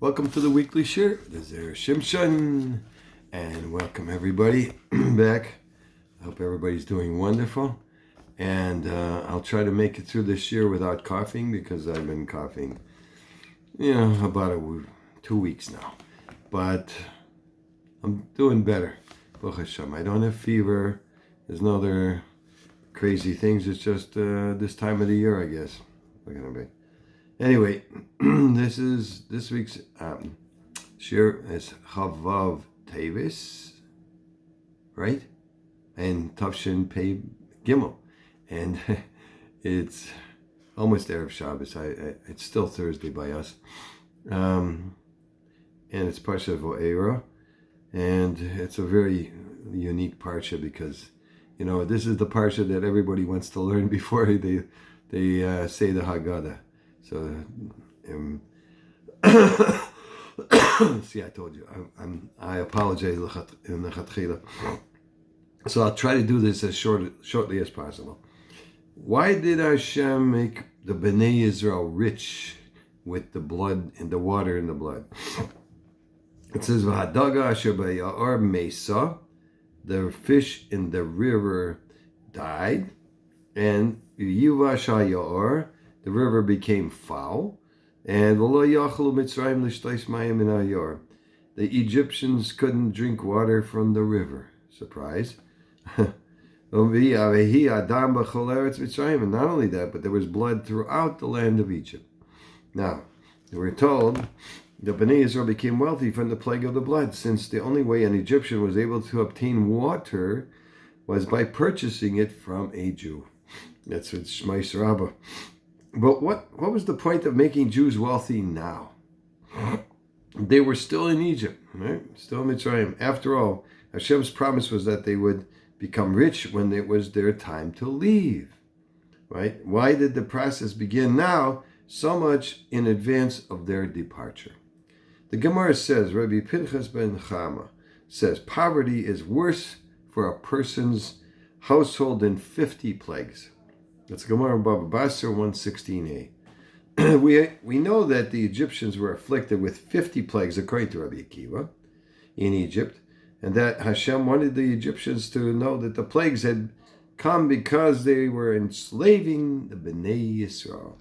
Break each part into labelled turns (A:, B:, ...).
A: Welcome to the weekly share. This is Shimshon, and welcome everybody back. I hope everybody's doing wonderful, and I'll try to make it through this year without coughing because I've been coughing, about 2 weeks now. But I'm doing better. Baruch Hashem. I don't have fever. There's no other crazy things. It's just this time of the year, I guess. We're gonna be. Anyway, this week's shir is Chavav Tevis, right? And Tavshin Pei Gimel, and it's almost Erev Shabbos. It's still Thursday by us, and it's Parshas VoAyra, and it's a very unique parsha because this is the parsha that everybody wants to learn before they say the Haggadah. So, see, I told you, I apologize in the Chatchila. So I'll try to do this as shortly as possible. Why did Hashem make the Bnei Israel rich with the blood and the water and the blood? It says, "V'hadaga asher b'ya'ar mesa," the fish in the river died, and Yuvash ha'ya'ar, the river became foul, and the Egyptians couldn't drink water from the river. Surprise. And not only that, but there was blood throughout the land of Egypt. Now, we're told the Bnei Israel became wealthy from the plague of the blood, since the only way an Egyptian was able to obtain water was by purchasing it from a Jew. That's what Shmais Rabbah. But what was the point of making Jews wealthy now? They were still in Egypt, right? Still in Mitzrayim. After all, Hashem's promise was that they would become rich when it was their time to leave, right? Why did the process begin now, so much in advance of their departure? The Gemara says, Rabbi Pinchas ben Chama says, poverty is worse for a person's household than 50 plagues. That's Gemara Baba Basra 116a. We know that the Egyptians were afflicted with 50 plagues, according to Rabbi Akiva, in Egypt, and that Hashem wanted the Egyptians to know that the plagues had come because they were enslaving the Bnei Yisrael.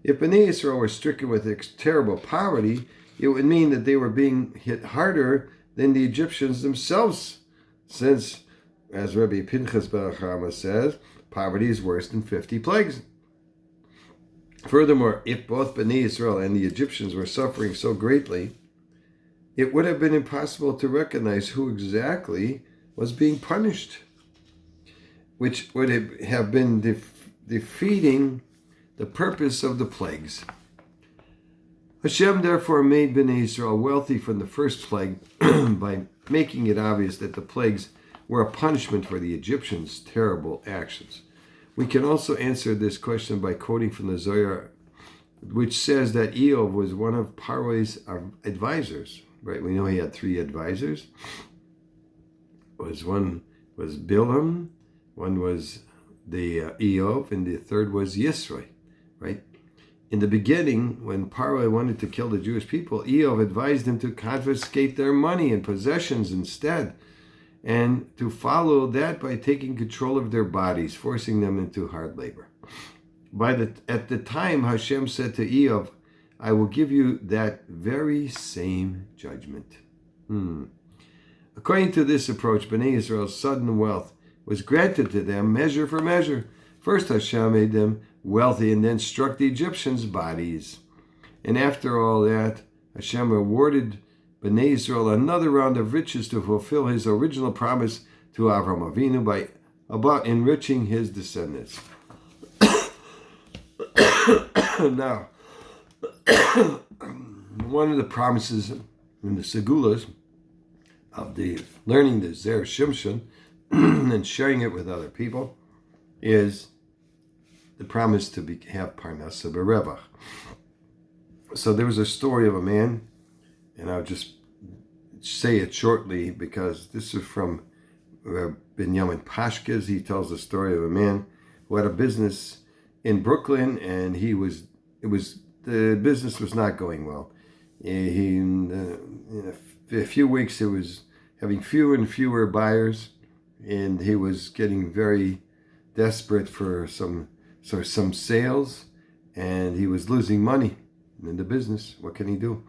A: If Bnei Yisrael were stricken with terrible poverty, it would mean that they were being hit harder than the Egyptians themselves, since, as Rabbi Pinchas ben Chama says, poverty is worse than 50 plagues. Furthermore, if both Bnei Israel and the Egyptians were suffering so greatly, it would have been impossible to recognize who exactly was being punished, which would have been defeating the purpose of the plagues. Hashem therefore made Bnei Israel wealthy from the first plague by making it obvious that the plagues were a punishment for the Egyptians' terrible actions. We can also answer this question by quoting from the Zohar, which says that Eov was one of Paro's advisors. Right? We know he had 3 advisors. One was Bilam, one was the Eov, and the third was Yisro. Right? In the beginning, when Paro wanted to kill the Jewish people, Eov advised him to confiscate their money and possessions instead, and to follow that by taking control of their bodies, forcing them into hard labor. At the time, Hashem said to Eov, I will give you that very same judgment. According to this approach, Bnei Israel's sudden wealth was granted to them measure for measure. First, Hashem made them wealthy and then struck the Egyptians' bodies. And after all that, Hashem awarded Bnei Israel another round of riches to fulfill his original promise to Avram Avinu about enriching his descendants. Now, one of the promises in the Segulas of the learning the Zer Shimshon and sharing it with other people is the promise to have Parnasa B'Revach. So there was a story of a man, and I'll just say it shortly because this is from Binyamin Pashkes. He tells the story of a man who had a business in Brooklyn, and the business was not going well. In a few weeks, he was having fewer and fewer buyers, and he was getting very desperate for some sales, and he was losing money in the business. What can he do?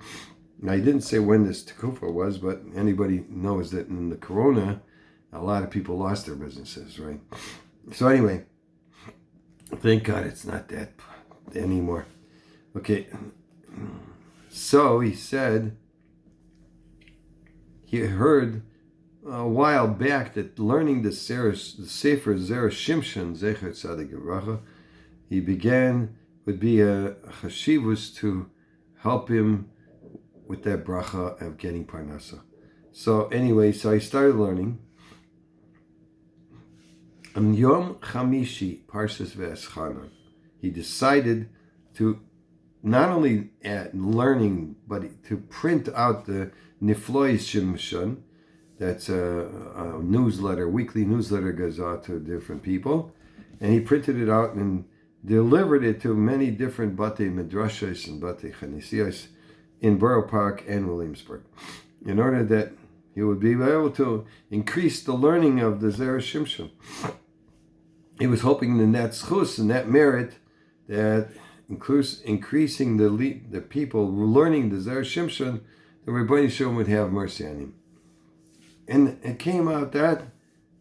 A: Now, he didn't say when this tekufa was, but anybody knows that in the corona, a lot of people lost their businesses, right? So anyway, thank God it's not that anymore. Okay, so he said he heard a while back that learning the Sefer Zera Shimshon Zecher Tzadik Yivracha, he would be a chashivus to help him with that bracha of getting parnasa. So anyway, so I started learning. On Yom Chamishi, Parshas VoAyra, he decided to not only learning, but to print out the Nifloi Shimshon. That's a newsletter, weekly newsletter goes out to different people. And he printed it out and delivered it to many different Batei Midrashos and Batei Chanisios in Borough Park and Williamsburg, in order that he would be able to increase the learning of the Zera Shimshon. He was hoping in that schus and that merit that increasing the people learning the Zera Shimshon, the Rebbeinu Shalom would have mercy on him. And it came out that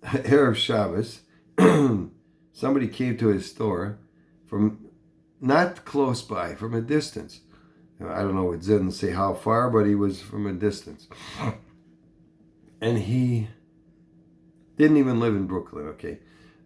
A: Erev Shabbos, somebody came to his store from not close by, from a distance. I don't know, it didn't say how far, but he was from a distance. And he didn't even live in Brooklyn, okay?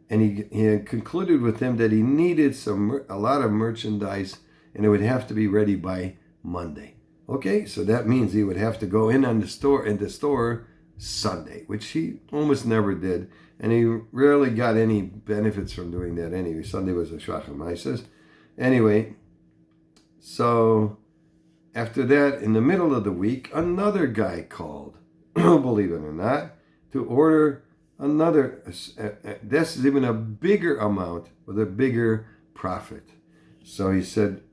A: And he had concluded with him that he needed a lot of merchandise, and it would have to be ready by Monday. Okay, so that means he would have to go in the store Sunday, which he almost never did, and he rarely got any benefits from doing that anyway. Sunday was a Shvachim Maises. Anyway, so after that, in the middle of the week, another guy called, believe it or not, to order another. This is even a bigger amount with a bigger profit. So he said,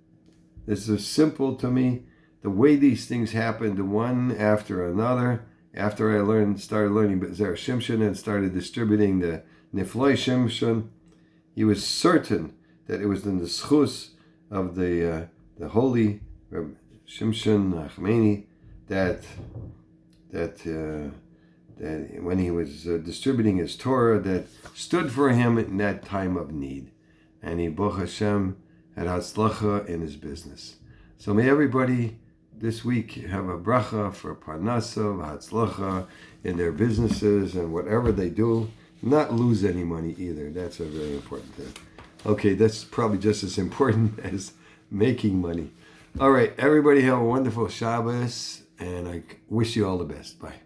A: this is simple to me. The way these things happened, one after another. After I started learning Zera Shimshon and started distributing the Nifloi Shimshon, he was certain that it was in the schus of the holy Reb Shimshon Achmeni that when he was distributing his Torah, that stood for him in that time of need, and he Baruch Hashem had hatzlacha in his business. So may everybody this week have a bracha for parnasa, hatzlacha in their businesses and whatever they do. Not lose any money either. That's a very important thing. Okay, that's probably just as important as making money. All right, everybody have a wonderful Shabbos, and I wish you all the best. Bye.